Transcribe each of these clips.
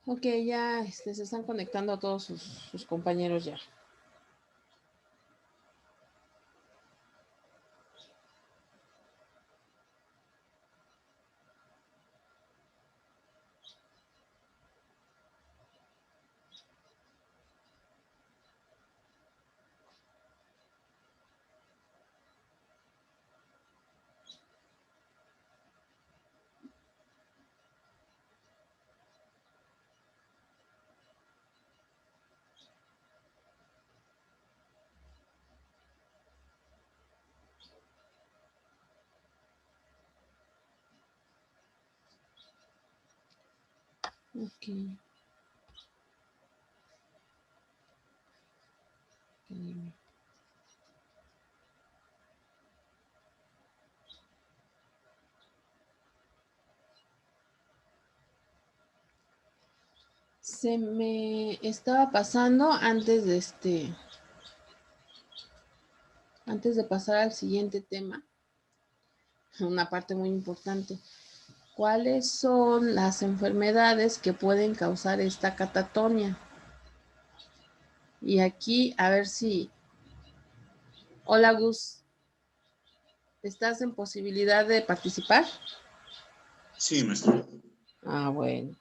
Ok, ya se están conectando a todos sus compañeros ya. Ok. Se me estaba pasando antes de pasar al siguiente tema, una parte muy importante. ¿Cuáles son las enfermedades que pueden causar esta catatonia? Y aquí, a ver si... Hola, Gus. ¿Estás en posibilidad de participar? Sí, maestro. Ah, bueno.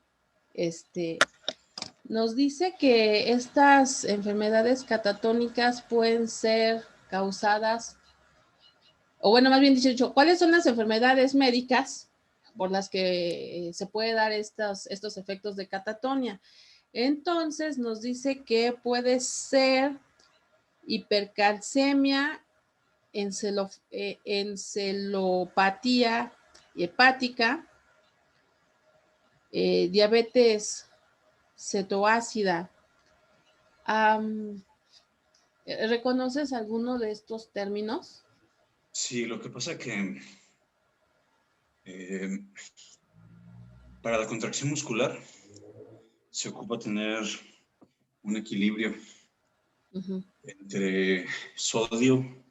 Nos dice que estas enfermedades catatónicas pueden ser causadas, o bueno, más bien dicho, ¿cuáles son las enfermedades médicas por las que se puede dar estos efectos de catatonia? Entonces nos dice que puede ser hipercalcemia, encefalopatía hepática, diabetes cetoácida. ¿Reconoces alguno de estos términos? Sí, lo que pasa que para la contracción muscular se ocupa tener un equilibrio entre sodio,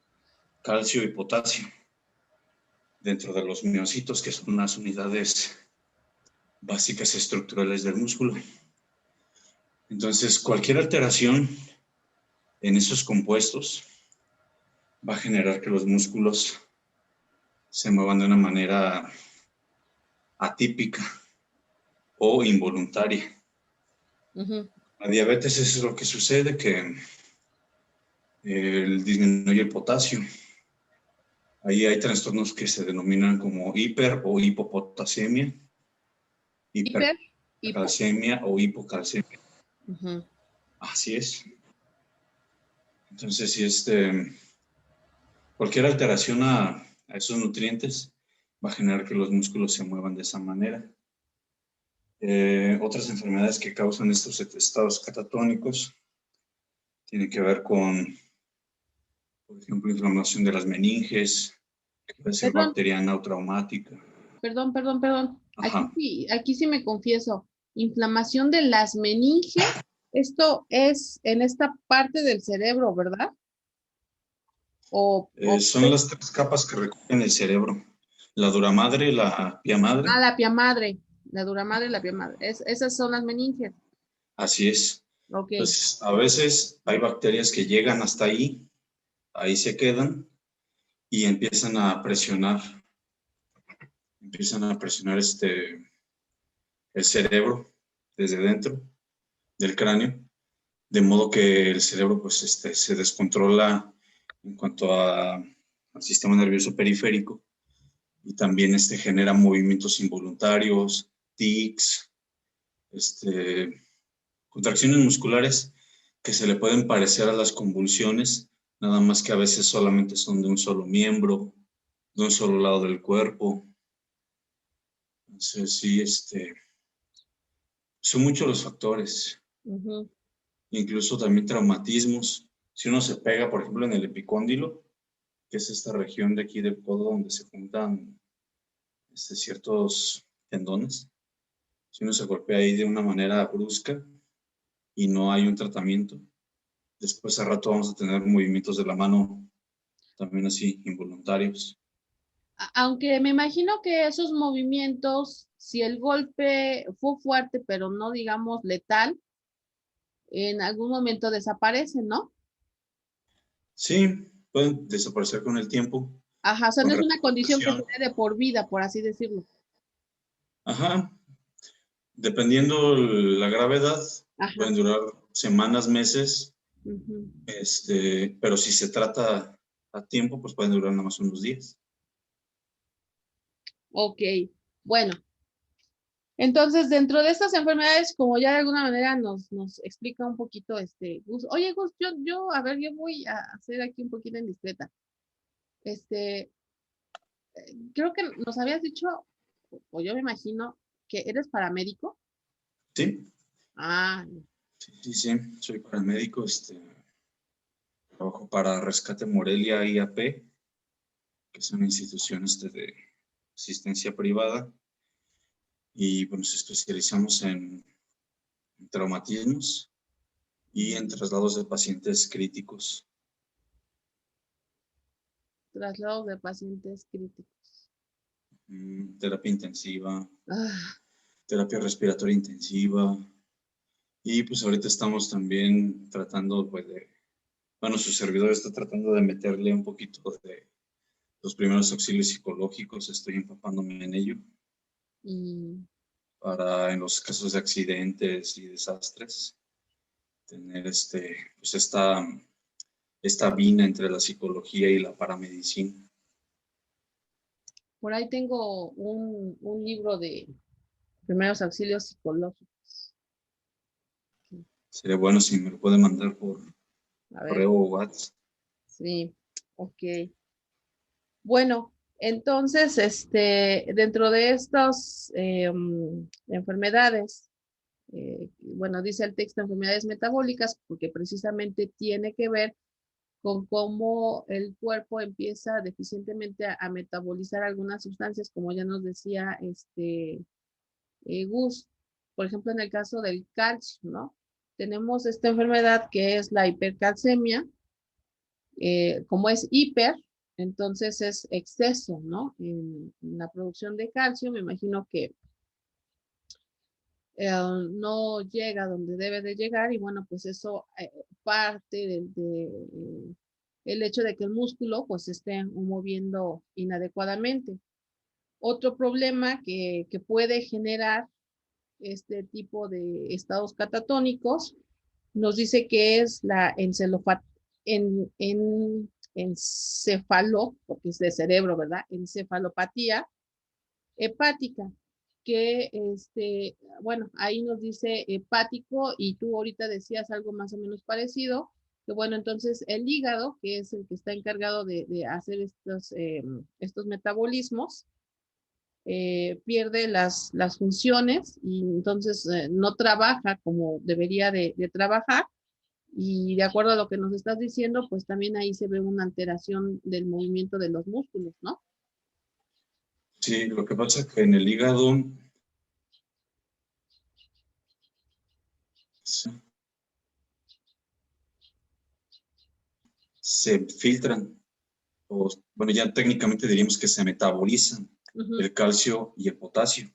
calcio y potasio dentro de los miocitos, que son las unidades básicas estructurales del músculo. Entonces, cualquier alteración en esos compuestos va a generar que los músculos se muevan de una manera atípica o involuntaria. La diabetes es lo que sucede, que disminuye el potasio. Ahí hay trastornos que se denominan como hiper o hipopotasemia, hipercalcemia o hipocalcemia. Así es. Entonces, si cualquier alteración a esos nutrientes va a generar que los músculos se muevan de esa manera. Otras enfermedades que causan estos estados catatónicos tienen que ver con, por ejemplo, inflamación de las meninges, que puede ser bacteriana o traumática. Perdón. Aquí sí me confieso. Inflamación de las meninges. Esto es en esta parte del cerebro, ¿verdad? Son las tres capas que recogen el cerebro. La dura madre, la pia madre. Ah, la pia madre. La dura madre y la pia madre. Esas son las meninges. Así es. Okay. Entonces, a veces hay bacterias que llegan hasta ahí se quedan y empiezan a presionar el cerebro desde dentro del cráneo, de modo que el cerebro pues, se descontrola en cuanto al sistema nervioso periférico y también genera movimientos involuntarios, tics, contracciones musculares que se le pueden parecer a las convulsiones, nada más que a veces solamente son de un solo miembro, de un solo lado del cuerpo. Entonces, sí, son muchos los factores. Incluso también traumatismos. Si uno se pega, por ejemplo, en el epicóndilo, que es esta región de aquí del codo donde se juntan ciertos tendones, si uno se golpea ahí de una manera brusca y no hay un tratamiento, después al rato vamos a tener movimientos de la mano también así involuntarios. Aunque me imagino que esos movimientos, si el golpe fue fuerte, pero no digamos letal, en algún momento desaparecen, ¿no? Sí, pueden desaparecer con el tiempo, Ajá, o sea, con no es una condición que se rehabilitación. dé de por vida, por así decirlo. Ajá, dependiendo la gravedad, Ajá. pueden durar semanas, meses, Ujú. pero si se trata a tiempo, pues pueden durar nada más unos días. Ok, bueno. Entonces, dentro de estas enfermedades, como ya de alguna manera nos explica un poquito Gus. Oye, Gus, a ver, yo voy a hacer aquí un poquito indiscreta. Este, creo que nos habías dicho, o yo me imagino, que eres paramédico. Sí, Ah, sí, soy paramédico, trabajo para Rescate Morelia IAP, que es una institución de asistencia privada, y bueno, nos especializamos en traumatismos y en traslados de pacientes críticos. traslado de pacientes críticos. Terapia intensiva, Ah, terapia respiratoria intensiva, y pues ahorita estamos también tratando, pues, bueno, su servidor está tratando de meterle un poquito de los primeros auxilios psicológicos, estoy empapándome en ello, mm, para en los casos de accidentes y desastres, tener pues esta vina entre la psicología y la paramedicina. por ahí tengo un libro de primeros auxilios psicológicos. Sería bueno si me lo puede mandar por A ver, correo o WhatsApp. sí, ok. Bueno, entonces, dentro de estas enfermedades, bueno, dice el texto enfermedades metabólicas, porque precisamente tiene que ver con cómo el cuerpo empieza deficientemente a metabolizar algunas sustancias, como ya nos decía Gus, por ejemplo, en el caso del calcio, ¿no? Tenemos esta enfermedad que es la hipercalcemia, como es hiper, entonces es exceso, ¿no? En la producción de calcio, me imagino que no llega donde debe de llegar y bueno, pues eso parte el hecho de que el músculo pues se esté moviendo inadecuadamente. Otro problema que puede generar este tipo de estados catatónicos nos dice que es la encefalo, porque es de cerebro, ¿verdad? Encefalopatía hepática, que bueno, ahí nos dice hepático y tú ahorita decías algo más o menos parecido, que bueno, entonces el hígado, que es el que está encargado de hacer estos metabolismos, pierde las funciones y entonces no trabaja como debería de trabajar. Y de acuerdo a lo que nos estás diciendo, pues también ahí se ve una alteración del movimiento de los músculos, ¿no? Sí, lo que pasa es que en el hígado se filtran, o bueno, ya técnicamente diríamos que se metabolizan Ujú. el calcio y el potasio.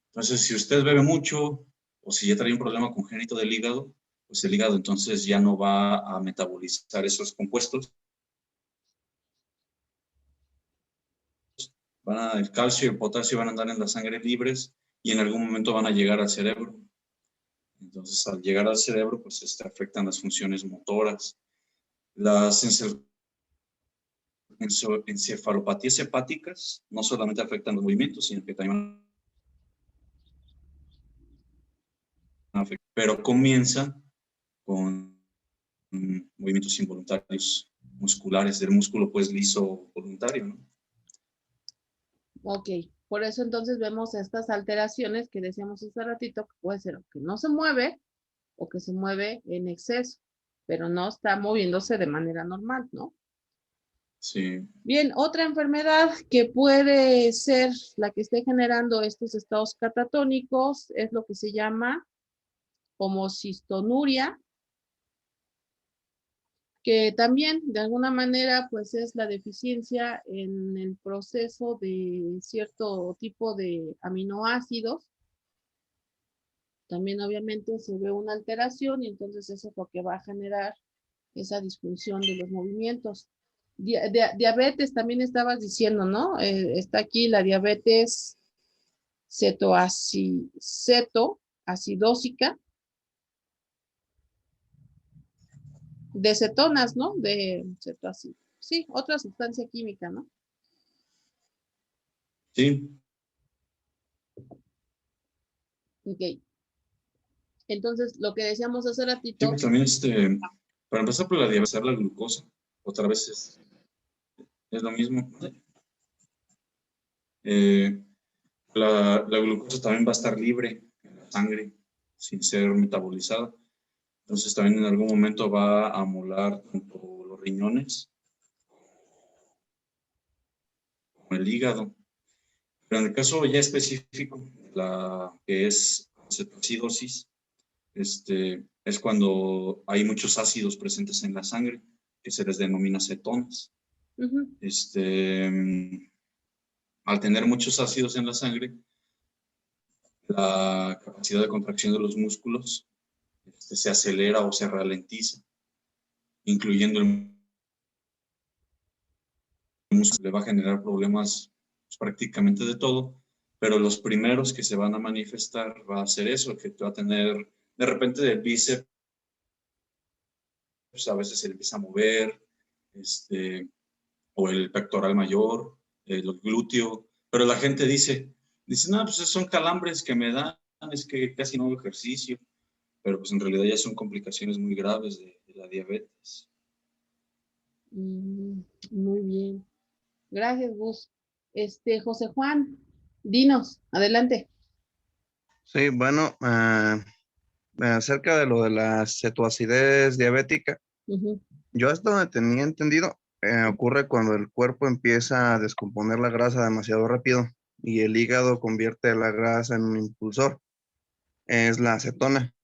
Entonces, si usted bebe mucho o si ya trae un problema congénito del hígado, pues el hígado entonces ya no va a metabolizar esos compuestos. El calcio y el potasio van a andar en la sangre libres y en algún momento van a llegar al cerebro. Entonces, al llegar al cerebro, pues afectan las funciones motoras. Las encefalopatías hepáticas no solamente afectan los movimientos, sino que también afectan, pero comienzan con movimientos involuntarios musculares del músculo, pues liso voluntario, ¿no? Ok, por eso entonces vemos estas alteraciones que decíamos hace ratito, que puede ser que no se mueve o que se mueve en exceso, pero no está moviéndose de manera normal, ¿no? Sí. Bien, otra enfermedad que puede ser la que esté generando estos estados catatónicos es lo que se llama homocistonuria. que también de alguna manera pues es la deficiencia en el proceso de cierto tipo de aminoácidos. También obviamente se ve una alteración y entonces eso es lo que va a generar esa disfunción de los movimientos. Diabetes también estabas diciendo, ¿no? Está aquí la diabetes cetoacidósica de cetonas, ¿no? De cetoácido. Sí, otra sustancia química, ¿no? Sí, Ok. Entonces, lo que decíamos hace sí, ratito, pues también para empezar por la diabetes, la glucosa, otra vez es lo mismo. Eh, la glucosa también va a estar libre en la sangre, sin ser metabolizada. Entonces también en algún momento va a amolar tanto los riñones como el hígado. Pero en el caso ya específico, la que es cetoacidosis, es cuando hay muchos ácidos presentes en la sangre, que se les denomina cetonas. uh-huh. Al tener muchos ácidos en la sangre, la capacidad de contracción de los músculos se acelera o se ralentiza, incluyendo el músculo. Le va a generar problemas pues, prácticamente de todo, pero los primeros que se van a manifestar va a ser eso, que va a tener de repente del bíceps, pues, a veces se le empieza a mover, o el pectoral mayor, el glúteo, pero la gente dice, no, pues son calambres que me dan, es que casi no hago ejercicio, pero pues en realidad ya son complicaciones muy graves de la diabetes. Muy bien. Gracias, Gus. José Juan, dinos, adelante. Sí, bueno, acerca de lo de la cetoacidez diabética, Uh-huh. yo hasta donde tenía entendido, ocurre cuando el cuerpo empieza a descomponer la grasa demasiado rápido y el hígado convierte la grasa en un impulsor. Es la acetona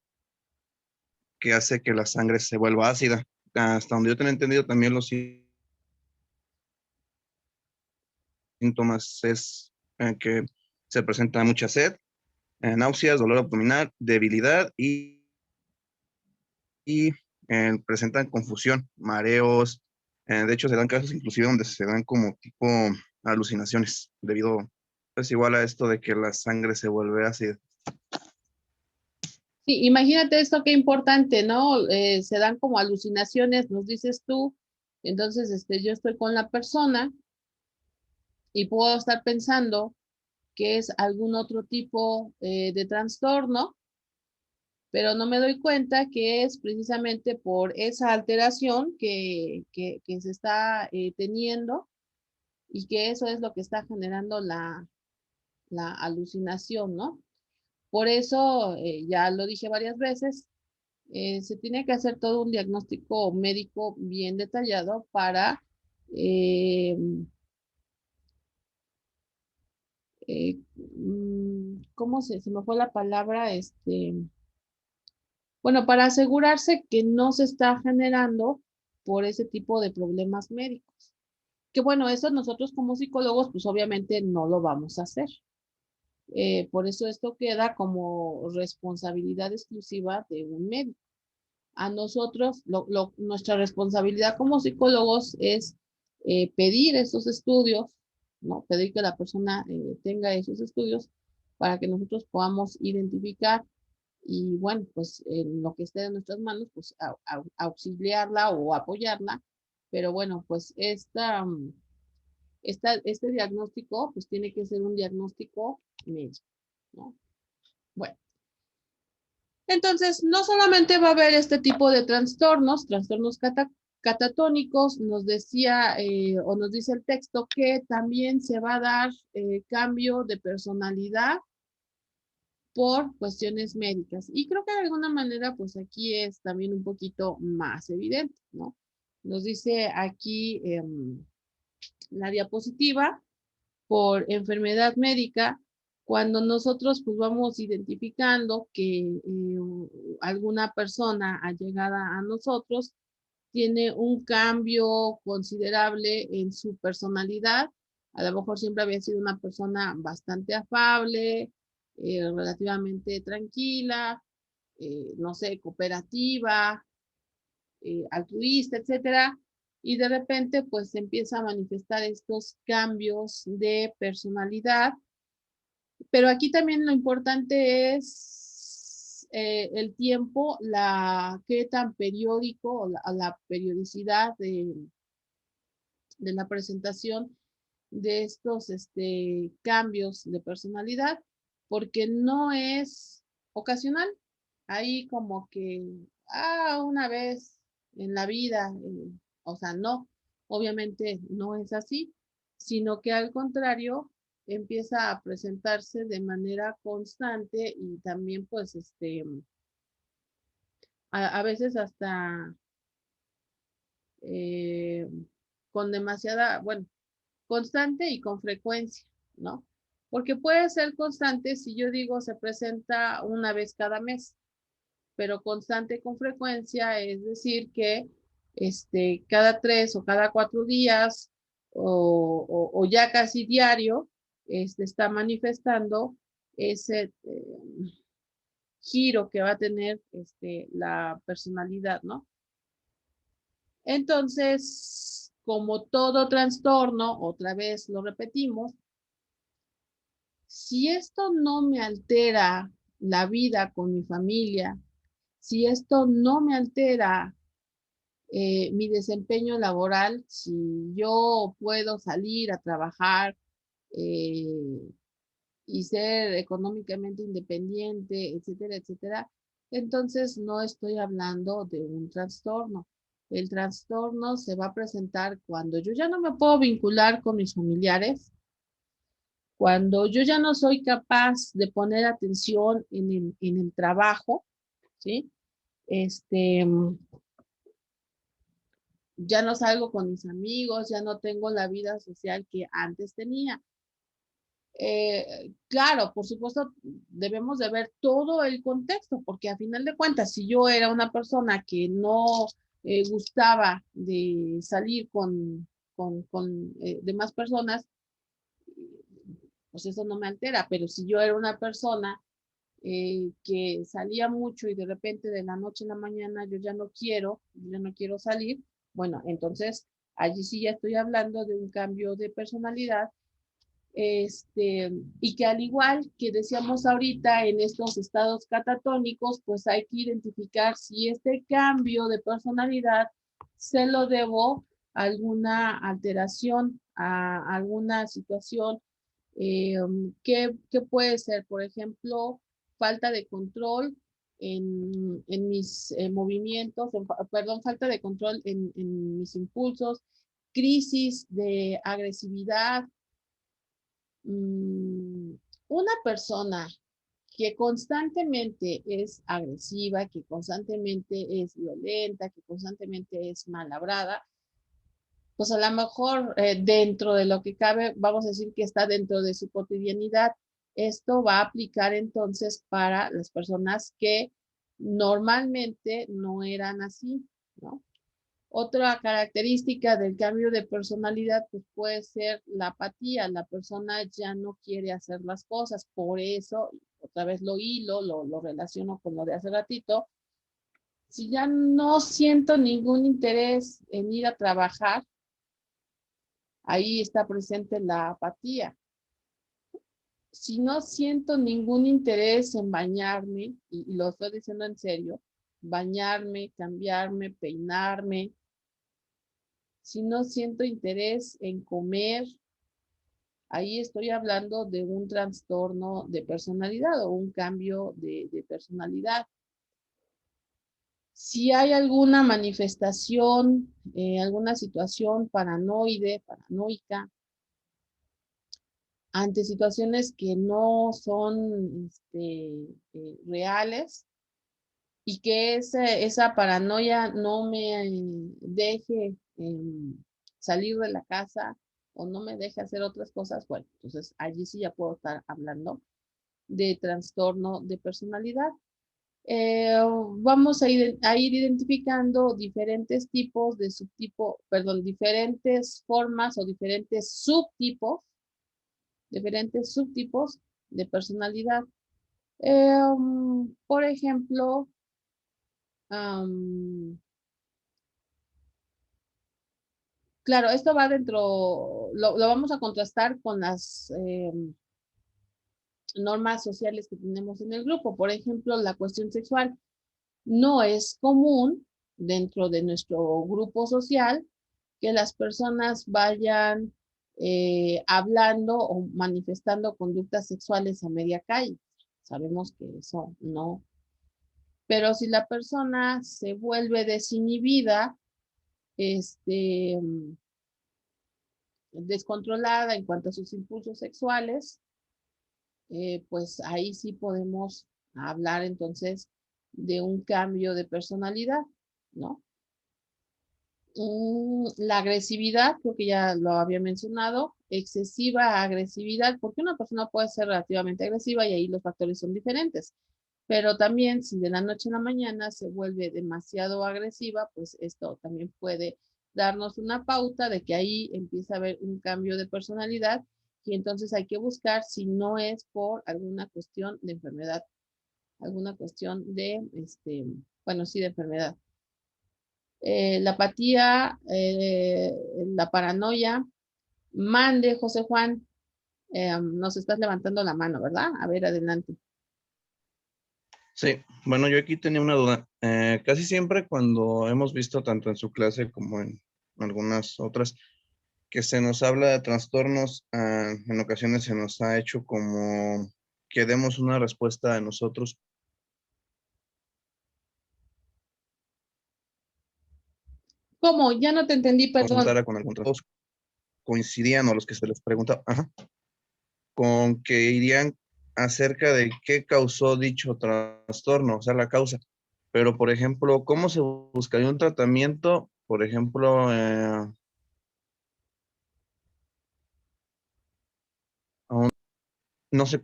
que hace que la sangre se vuelva ácida. Hasta donde yo tenía entendido también los síntomas es que se presenta mucha sed, náuseas, dolor abdominal, debilidad y presentan confusión, mareos. De hecho, se dan casos inclusive donde se dan como tipo alucinaciones debido, pues igual a esto de que la sangre se vuelve ácida. Sí, imagínate esto qué importante, ¿no? Se dan como alucinaciones, nos dices tú. Entonces, yo estoy con la persona y puedo estar pensando que es algún otro tipo de trastorno, pero no me doy cuenta que es precisamente por esa alteración que se está teniendo y que eso es lo que está generando la alucinación, ¿no? Por eso, ya lo dije varias veces, se tiene que hacer todo un diagnóstico médico bien detallado para, eh, ¿cómo se me fue la palabra? Bueno, para asegurarse que no se está generando por ese tipo de problemas médicos. Que bueno, eso nosotros como psicólogos, pues obviamente no lo vamos a hacer. Por eso esto queda como responsabilidad exclusiva de un médico. A nosotros, nuestra responsabilidad como psicólogos es pedir esos estudios, ¿no? Pedir que la persona tenga esos estudios para que nosotros podamos identificar y bueno, pues en lo que esté en nuestras manos, pues auxiliarla o apoyarla. Pero bueno, pues este diagnóstico, pues tiene que ser un diagnóstico médico, ¿no? Bueno, entonces no solamente va a haber este tipo de trastornos catatónicos, nos decía o nos dice el texto que también se va a dar cambio de personalidad por cuestiones médicas. Y creo que de alguna manera, pues aquí es también un poquito más evidente, ¿no? Nos dice aquí la diapositiva, por enfermedad médica, cuando nosotros pues vamos identificando que alguna persona allegada a nosotros tiene un cambio considerable en su personalidad. A lo mejor siempre había sido una persona bastante afable, relativamente tranquila, no sé, cooperativa, altruista, etcétera. Y de repente, pues empieza a manifestar estos cambios de personalidad. Pero aquí también lo importante es el tiempo, qué tan periódico o la periodicidad de la presentación de estos cambios de personalidad, porque no es ocasional. Ahí como que, una vez en la vida, o sea, no, obviamente no es así, sino que al contrario, empieza a presentarse de manera constante y también pues a veces hasta eh, con demasiada, bueno, constante y con frecuencia, ¿no? Porque puede ser constante si yo digo se presenta una vez cada mes, pero constante con frecuencia es decir que cada 3 o cada 4 días o ya casi diario está manifestando ese giro que va a tener la personalidad, ¿no? Entonces, como todo trastorno, otra vez lo repetimos, si esto no me altera la vida con mi familia, si esto no me altera mi desempeño laboral, si yo puedo salir a trabajar eh, y ser económicamente independiente, etcétera, etcétera, entonces no estoy hablando de un trastorno. El trastorno se va a presentar cuando yo ya no me puedo vincular con mis familiares, cuando yo ya no soy capaz de poner atención en el trabajo, ¿sí? Ya no salgo con mis amigos, ya no tengo la vida social que antes tenía. Claro, por supuesto, debemos de ver todo el contexto, porque a final de cuentas, si yo era una persona que no gustaba de salir con demás personas, pues eso no me altera, pero si yo era una persona que salía mucho y de repente de la noche a la mañana yo ya no quiero salir, bueno, entonces allí sí ya estoy hablando de un cambio de personalidad, y que al igual que decíamos ahorita en estos estados catatónicos, pues hay que identificar si este cambio de personalidad se lo debo a alguna alteración, a alguna situación ¿qué puede ser? Por ejemplo, falta de control en mis movimientos, perdón, falta de control en mis impulsos, crisis de agresividad. Una persona que constantemente es agresiva, que constantemente es violenta, que constantemente es malhablada, pues a lo mejor dentro de lo que cabe, vamos a decir que está dentro de su cotidianidad. Esto va a aplicar entonces para las personas que normalmente no eran así, ¿no? Otra característica del cambio de personalidad pues puede ser la apatía. La persona ya no quiere hacer las cosas, por eso, otra vez lo relaciono con lo de hace ratito. Si ya no siento ningún interés en ir a trabajar, ahí está presente la apatía. Si no siento ningún interés en bañarme, y lo estoy diciendo en serio, bañarme, cambiarme, peinarme, si no siento interés en comer, ahí estoy hablando de un trastorno de personalidad o un cambio de personalidad. Si hay alguna manifestación, alguna situación paranoica, ante situaciones que no son reales y que esa paranoia no me deje salir de la casa o no me deje hacer otras cosas, bueno, entonces allí sí ya puedo estar hablando de trastorno de personalidad. Vamos a ir identificando diferentes tipos de subtipo, perdón, diferentes formas o diferentes subtipos de personalidad. Por ejemplo, claro, esto va dentro, lo vamos a contrastar con las normas sociales que tenemos en el grupo. Por ejemplo, la cuestión sexual. No es común dentro de nuestro grupo social que las personas vayan hablando o manifestando conductas sexuales a media calle. Sabemos que eso no. Pero si la persona se vuelve desinhibida, este, descontrolada en cuanto a sus impulsos sexuales, pues ahí sí podemos hablar entonces de un cambio de personalidad, ¿no? La agresividad, creo que ya lo había mencionado, excesiva agresividad, porque una persona puede ser relativamente agresiva y ahí los factores son diferentes. Pero también si de la noche a la mañana se vuelve demasiado agresiva, pues esto también puede darnos una pauta de que ahí empieza a haber un cambio de personalidad y entonces hay que buscar si no es por alguna cuestión de enfermedad, alguna cuestión de, bueno, sí, de enfermedad. La apatía, la paranoia. Mande, José Juan, nos estás levantando la mano, ¿verdad? A ver, adelante. Sí, bueno, yo aquí tenía una duda. Casi siempre cuando hemos visto tanto en su clase como en algunas otras, que se nos habla de trastornos, en ocasiones se nos ha hecho como que demos una respuesta de nosotros, ¿Cómo? Ya no te entendí, perdón. consultara con algún trastorno, coincidían o los que se les pregunta, con que irían acerca de qué causó dicho trastorno, o sea, la causa. Pero, por ejemplo, ¿cómo se buscaría un tratamiento? Por ejemplo, no sé,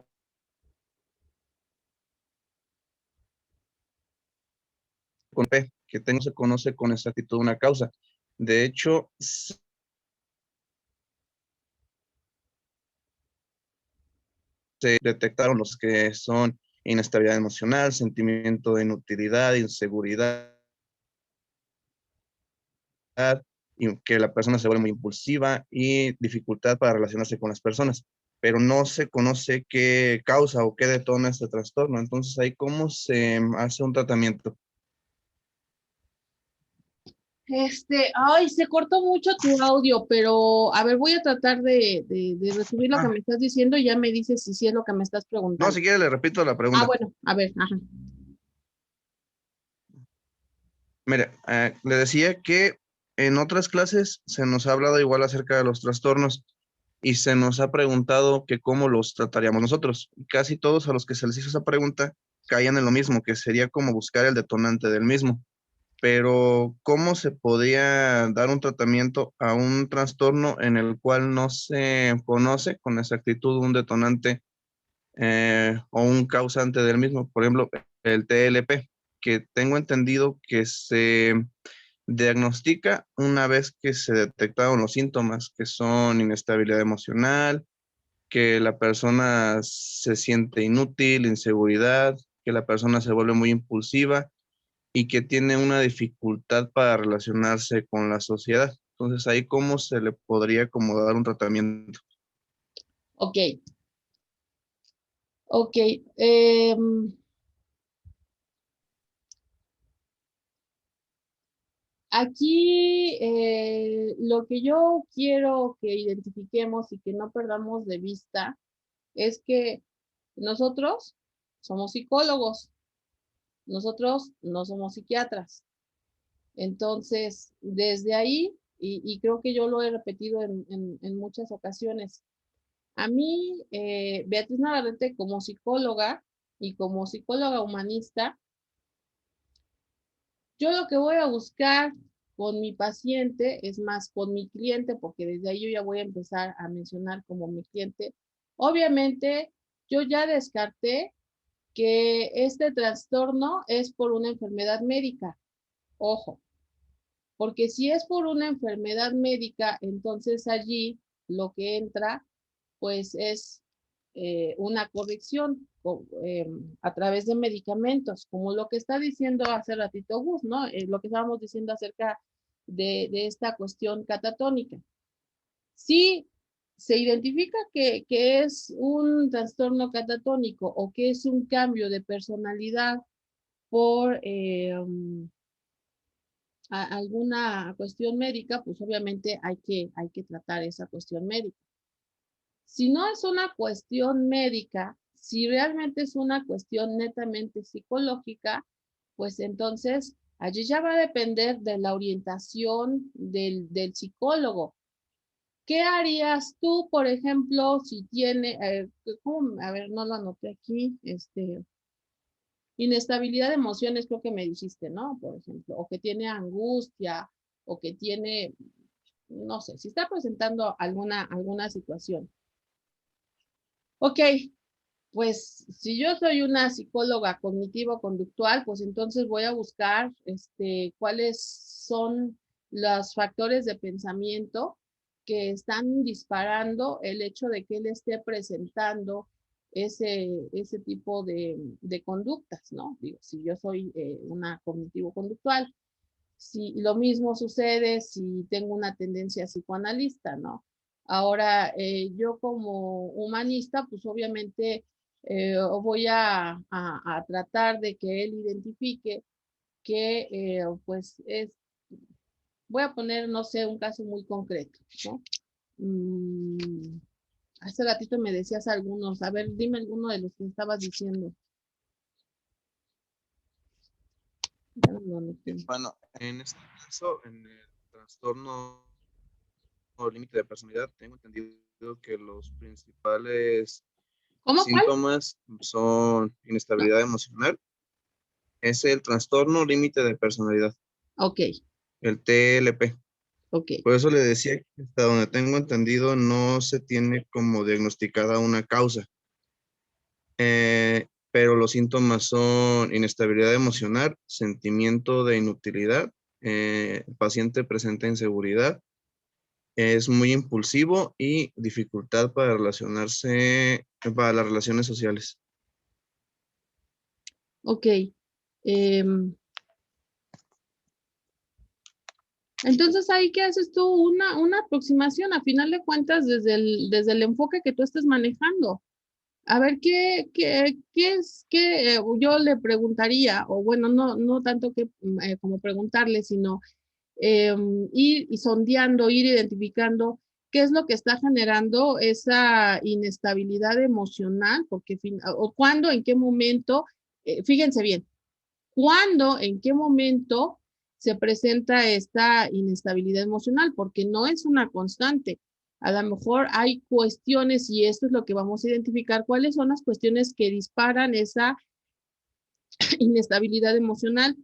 con P, que no se conoce con exactitud una causa. De hecho, se detectaron los que son inestabilidad emocional, sentimiento de inutilidad, inseguridad, y que la persona se vuelve muy impulsiva y dificultad para relacionarse con las personas, pero no se conoce qué causa o qué detona este trastorno. Entonces, ahí cómo se hace un tratamiento. Ay, se cortó mucho tu audio, pero a ver, voy a tratar de resumir lo que Ah, me estás diciendo y ya me dices si sí es lo que me estás no, preguntando. si quiere le repito la Ah, pregunta. bueno, a ver, ajá. Mire, le decía que en otras clases se nos ha hablado igual acerca de los trastornos y se nos ha preguntado que cómo los trataríamos nosotros. Casi todos a los que se les hizo esa pregunta caían en lo mismo, que sería como buscar el detonante del mismo. Pero ¿cómo se podía dar un tratamiento a un trastorno en el cual no se conoce con exactitud un detonante o un causante del mismo? Por ejemplo, el TLP, que tengo entendido que se diagnostica una vez que se detectaron los síntomas, que son inestabilidad emocional, que la persona se siente inútil, inseguridad, que la persona se vuelve muy impulsiva y que tiene una dificultad para relacionarse con la sociedad. Entonces, ahí cómo se le podría como dar un tratamiento. Ok, ok. Aquí lo que yo quiero que identifiquemos y que no perdamos de vista es que nosotros somos psicólogos, nosotros no somos psiquiatras. Entonces, desde ahí, y creo que yo lo he repetido en muchas ocasiones, a mí, Beatriz Navarrete, como psicóloga y como psicóloga humanista, yo lo que voy a buscar con mi paciente, es más, con mi cliente, porque desde ahí yo ya voy a empezar a mencionar como mi cliente. Obviamente, yo ya descarté que este trastorno es por una enfermedad médica. Ojo, porque si es por una enfermedad médica, entonces allí lo que entra, pues es una corrección a través de medicamentos, como lo que está diciendo hace ratito Gus, ¿no? Lo que estábamos diciendo acerca de esta cuestión catatónica. Si se identifica que es un trastorno catatónico o que es un cambio de personalidad por alguna cuestión médica, pues obviamente hay que tratar esa cuestión médica. Si no es una cuestión médica, si realmente es una cuestión netamente psicológica, pues entonces allí ya va a depender de la orientación del psicólogo. ¿Qué harías tú, por ejemplo, si tiene, a ver, no lo anoté aquí, inestabilidad de emociones, creo que me dijiste, ¿no? Por ejemplo, o que tiene angustia, o que tiene, no sé, si está presentando alguna situación. Ok, pues si yo soy una psicóloga cognitivo-conductual, pues entonces voy a buscar cuáles son los factores de pensamiento que están disparando el hecho de que él esté presentando ese tipo de conductas, ¿no? Digo, si yo soy una cognitivo-conductual, si lo mismo sucede si tengo una tendencia psicoanalista, ¿no? Ahora, yo como humanista, pues obviamente voy a tratar de que él identifique que, pues voy a poner, no sé, un caso muy concreto, ¿no? Hace ratito me decías algunos, a ver, dime alguno de los que estabas diciendo. Bueno, en este caso, en el trastorno o límite de personalidad, tengo entendido que los principales ¿Cómo? ¿Cuál? síntomas son inestabilidad emocional, es el trastorno límite de personalidad, Ok, el TLP. ok. Por eso le decía que hasta donde tengo entendido no se tiene como diagnosticada una causa. Pero los síntomas son inestabilidad emocional, sentimiento de inutilidad, el paciente presenta inseguridad, es muy impulsivo y dificultad para relacionarse, para las relaciones sociales. Ok. Entonces, ahí, ¿qué haces tú? Una aproximación, a final de cuentas, desde el enfoque que tú estés manejando. A ver, ¿qué es que yo le preguntaría? O bueno, no tanto que como preguntarle, sino ir y sondeando, ir identificando qué es lo que está generando esa inestabilidad emocional, porque o cuándo, en qué momento, fíjense bien, cuándo, en qué momento se presenta esta inestabilidad emocional, porque no es una constante. A lo mejor hay cuestiones, y esto es lo que vamos a identificar, cuáles son las cuestiones que disparan esa inestabilidad emocional.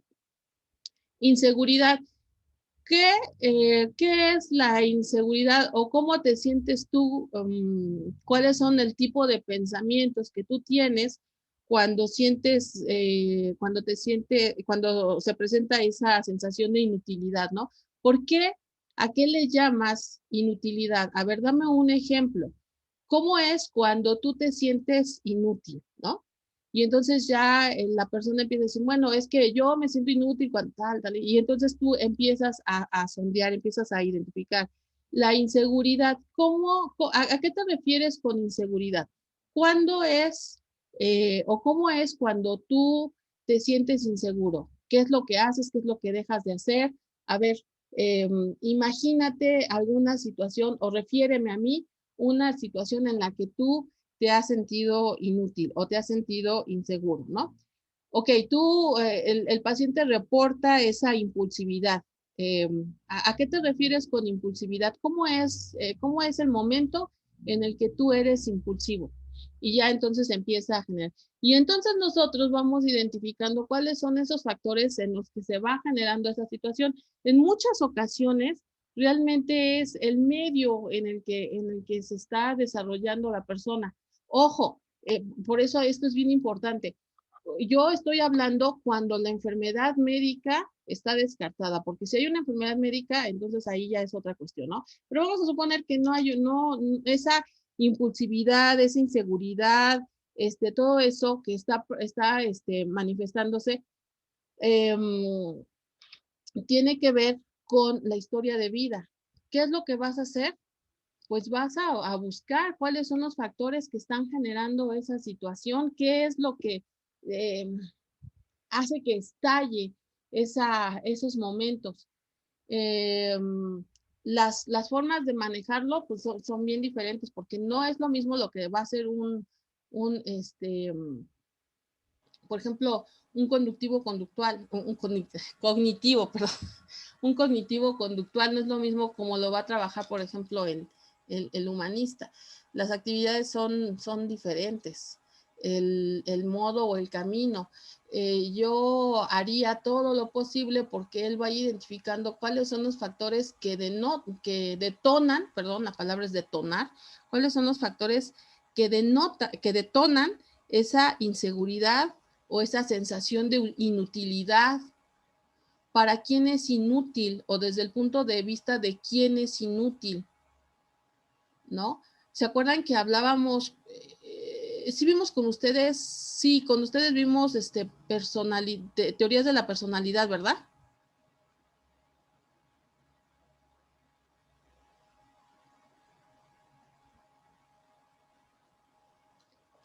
Inseguridad. ¿Qué es la inseguridad o cómo te sientes tú? ¿Cuáles son el tipo de pensamientos que tú tienes cuando sientes, cuando se presenta esa sensación de inutilidad, ¿no? ¿Por qué? ¿A qué le llamas inutilidad? A ver, dame un ejemplo. ¿Cómo es cuando tú te sientes inútil, ¿no? Y entonces ya la persona empieza a decir, bueno, es que yo me siento inútil cuando tal, y entonces tú empiezas a sondear, empiezas a identificar la inseguridad. ¿A qué te refieres con inseguridad? ¿Cuándo es o cómo es cuando tú te sientes inseguro? ¿Qué es lo que haces? ¿Qué es lo que dejas de hacer? A ver, imagínate alguna situación o refiéreme a mí una situación en la que tú te has sentido inútil o te has sentido inseguro, ¿no? Ok, tú, el paciente reporta esa impulsividad. ¿A qué te refieres con impulsividad? ¿Cómo es el momento en el que tú eres impulsivo? Y ya entonces empieza a generar. Y entonces nosotros vamos identificando cuáles son esos factores en los que se va generando esa situación. En muchas ocasiones, realmente es el medio en el que se está desarrollando la persona. Ojo, por eso esto es bien importante. yo estoy hablando cuando la enfermedad médica está descartada, porque si hay una enfermedad médica, entonces ahí ya es otra cuestión, ¿no? Pero vamos a suponer que no hay, esa impulsividad, esa inseguridad, todo eso que está manifestándose, em, tiene que ver con la historia de vida. ¿Qué es lo que vas a hacer? Pues vas a buscar cuáles son los factores que están generando esa situación, qué es lo que hace que estalle esos momentos. Las formas de manejarlo pues son bien diferentes, porque no es lo mismo lo que va a ser un por ejemplo, un conductivo conductual, cognitivo, perdón, un cognitivo conductual no es lo mismo como lo va a trabajar, por ejemplo, el humanista. Las actividades son diferentes, el modo o el camino. Yo haría todo lo posible porque él vaya identificando cuáles son los factores que detonan, perdón, la palabra es detonar, cuáles son los factores que detonan esa inseguridad o esa sensación de inutilidad. ¿Para quién es inútil? O desde el punto de vista de quién es inútil, ¿no? ¿Se acuerdan que hablábamos, sí vimos con ustedes, sí, con ustedes vimos teorías de la personalidad, ¿verdad?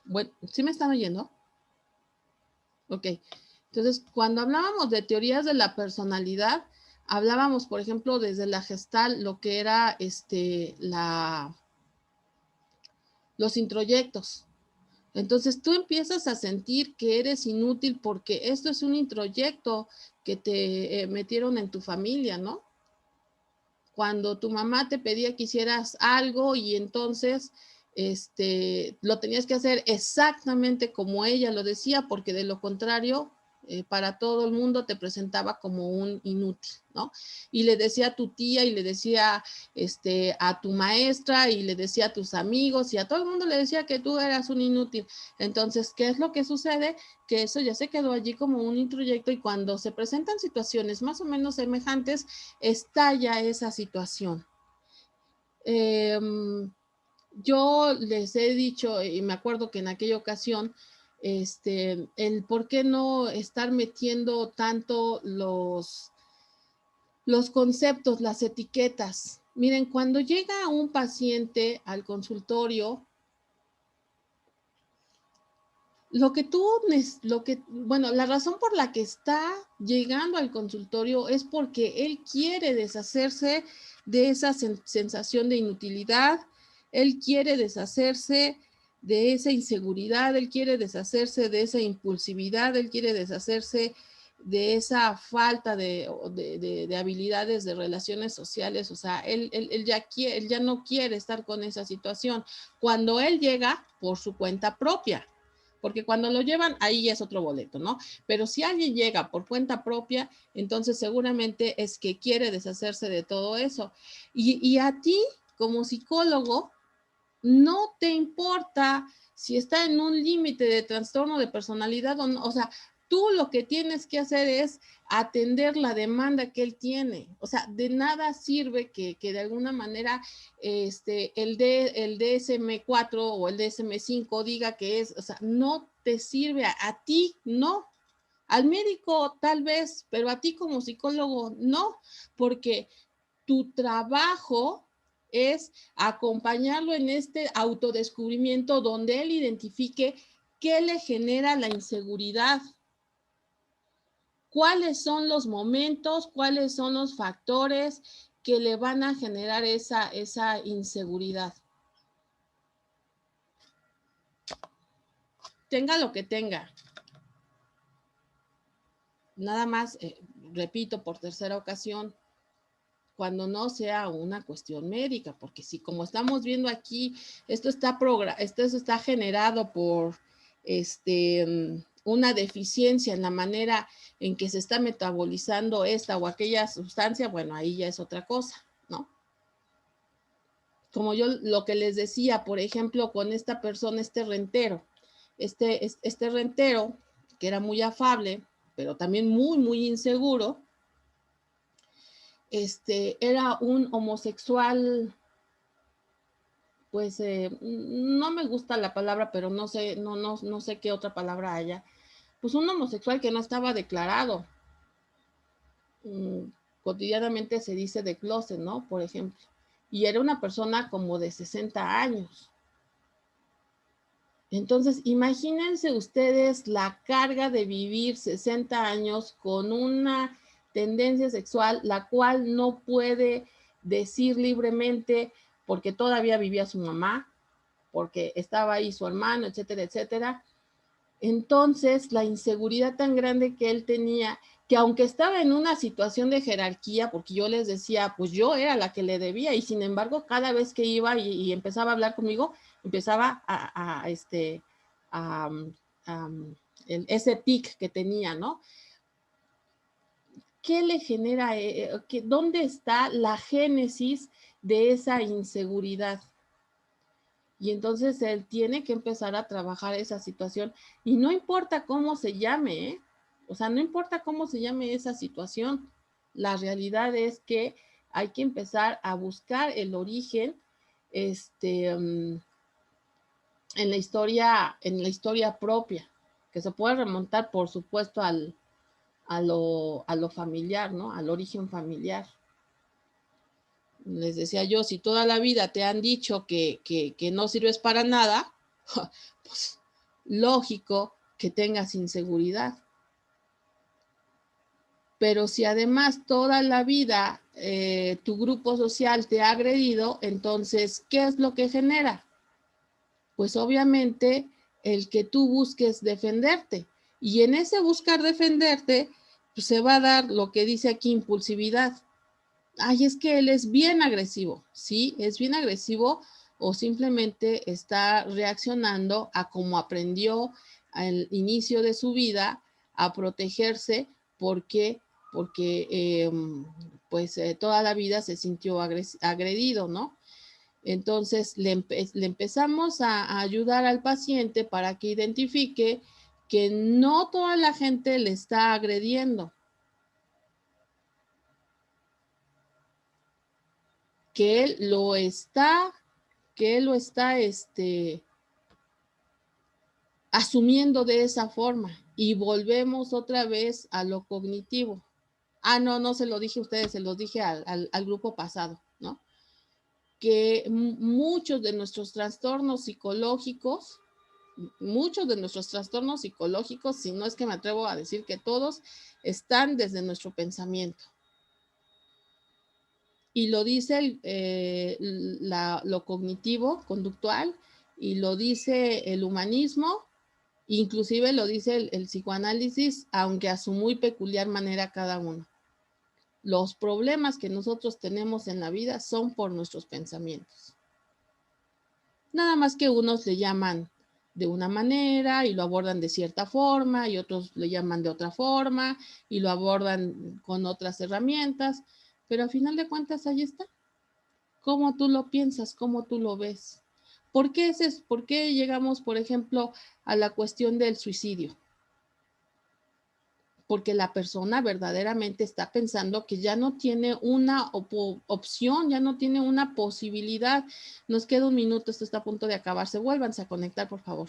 Bueno, ¿sí me están oyendo? Ok. Entonces, cuando hablábamos de teorías de la personalidad, hablábamos, por ejemplo, desde la Gestalt, lo que era los introyectos. Entonces tú empiezas a sentir que eres inútil porque esto es un introyecto que te metieron en tu familia, ¿no? Cuando tu mamá te pedía que hicieras algo y entonces lo tenías que hacer exactamente como ella lo decía, porque de lo contrario, para todo el mundo te presentaba como un inútil, ¿no? Y le decía a tu tía y le decía a tu maestra y le decía a tus amigos y a todo el mundo le decía que tú eras un inútil. Entonces, ¿qué es lo que sucede? Que eso ya se quedó allí como un introyecto y cuando se presentan situaciones más o menos semejantes, estalla esa situación. Yo les he dicho, y me acuerdo que en aquella ocasión, el por qué no estar metiendo tanto los conceptos, las etiquetas. Miren, cuando llega un paciente al consultorio, bueno, la razón por la que está llegando al consultorio es porque él quiere deshacerse de esa sensación de inutilidad, él quiere deshacerse de esa inseguridad, él quiere deshacerse de esa impulsividad, él quiere deshacerse de esa falta de habilidades de relaciones sociales, o sea, él ya no quiere estar con esa situación. Cuando él llega por su cuenta propia, porque cuando lo llevan, ahí es otro boleto, ¿no? Pero si alguien llega por cuenta propia, entonces seguramente es que quiere deshacerse de todo eso. Y a ti, como psicólogo, no te importa si está en un límite de trastorno de personalidad o no, o sea, tú lo que tienes que hacer es atender la demanda que él tiene. O sea, de nada sirve que de alguna manera el DSM-4 o el DSM-5 diga que es, o sea, no te sirve a ti, no. Al médico tal vez, pero a ti como psicólogo no, porque tu trabajo es acompañarlo en este autodescubrimiento donde él identifique qué le genera la inseguridad, cuáles son los momentos, cuáles son los factores que le van a generar esa inseguridad. Tenga lo que tenga. Nada más, repito por tercera ocasión, cuando no sea una cuestión médica, porque si como estamos viendo aquí, esto está generado por una deficiencia en la manera en que se está metabolizando esta o aquella sustancia, bueno, ahí ya es otra cosa, ¿no? Como yo lo que les decía, por ejemplo, con esta persona, este rentero que era muy afable, pero también muy, muy inseguro, era un homosexual, pues no me gusta la palabra, pero no sé qué otra palabra haya, pues un homosexual que no estaba declarado. Cotidianamente se dice de closet, ¿no? Por ejemplo. Y era una persona como de 60 años. Entonces, imagínense ustedes la carga de vivir 60 años con una tendencia sexual, la cual no puede decir libremente porque todavía vivía su mamá, porque estaba ahí su hermano, etcétera, etcétera. Entonces, la inseguridad tan grande que él tenía, que aunque estaba en una situación de jerarquía, porque yo les decía, pues yo era la que le debía, y sin embargo, cada vez que iba y empezaba a hablar conmigo, empezaba ese tic que tenía, ¿no? ¿Qué le genera? ¿Dónde está la génesis de esa inseguridad? Y entonces él tiene que empezar a trabajar esa situación. Y no importa cómo se llame, ¿eh? O sea, no importa cómo se llame esa situación. La realidad es que hay que empezar a buscar el origen en la historia propia, que se puede remontar, por supuesto, a lo familiar, ¿no? Al origen familiar. Les decía yo, si toda la vida te han dicho que no sirves para nada, pues lógico que tengas inseguridad. Pero si además toda la vida tu grupo social te ha agredido, entonces, ¿qué es lo que genera? Pues obviamente el que tú busques defenderte. Y en ese buscar defenderte, pues se va a dar lo que dice aquí impulsividad. Ay, es que él es bien agresivo, ¿sí? Es bien agresivo o simplemente está reaccionando a cómo aprendió al inicio de su vida a protegerse porque toda la vida se sintió agredido, ¿no? Entonces le empezamos a ayudar al paciente para que identifique que no toda la gente le está agrediendo, que él lo está asumiendo de esa forma. Y volvemos otra vez a lo cognitivo. No se lo dije a ustedes, se los dije al grupo pasado, ¿no? Que muchos de nuestros trastornos psicológicos, si no es que me atrevo a decir que todos, están desde nuestro pensamiento. Y lo dice lo cognitivo, conductual, y lo dice el humanismo, inclusive lo dice el psicoanálisis, aunque a su muy peculiar manera cada uno. Los problemas que nosotros tenemos en la vida son por nuestros pensamientos. Nada más que unos le llaman de una manera y lo abordan de cierta forma, y otros le llaman de otra forma y lo abordan con otras herramientas, pero a final de cuentas ahí está. Cómo tú lo piensas, cómo tú lo ves. ¿Por qué llegamos, por ejemplo, a la cuestión del suicidio? Porque la persona verdaderamente está pensando que ya no tiene una opción, ya no tiene una posibilidad. Nos queda un minuto, esto está a punto de acabarse. Vuélvanse a conectar, por favor.